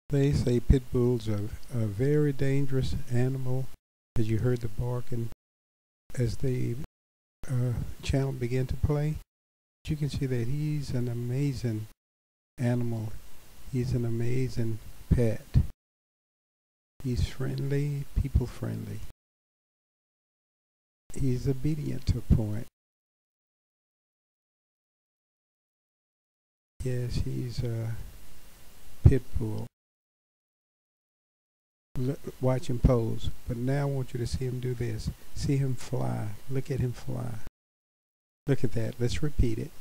They say pit bulls are a very dangerous animal. As you heard the barking as the channel began to play, you can see that he's an amazing animal. He's an amazing pet. He's friendly, people friendly. He's obedient to a point. Yes, he's a pit bull. Watch him pose. But now I want you to see him do this. See him fly. Look at him fly. Look at that. Let's repeat it.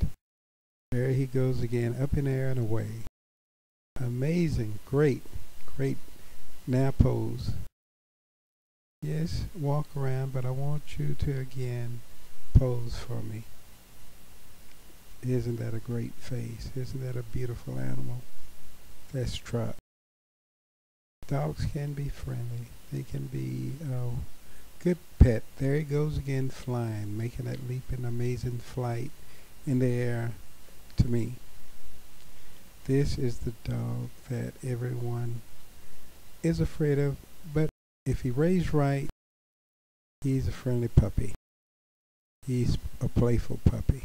There he goes again, up in the air and away. Amazing. Great. Great. Now pose. Yes, walk around, but I want you to again pose for me. Isn't that a great face? Isn't that a beautiful animal? That's Trot. Dogs can be friendly. They can be good pet. There he goes again flying, making that leap in amazing flight in the air to me. This is the dog that everyone is afraid of, but if he raised right, he's a friendly puppy. He's a playful puppy.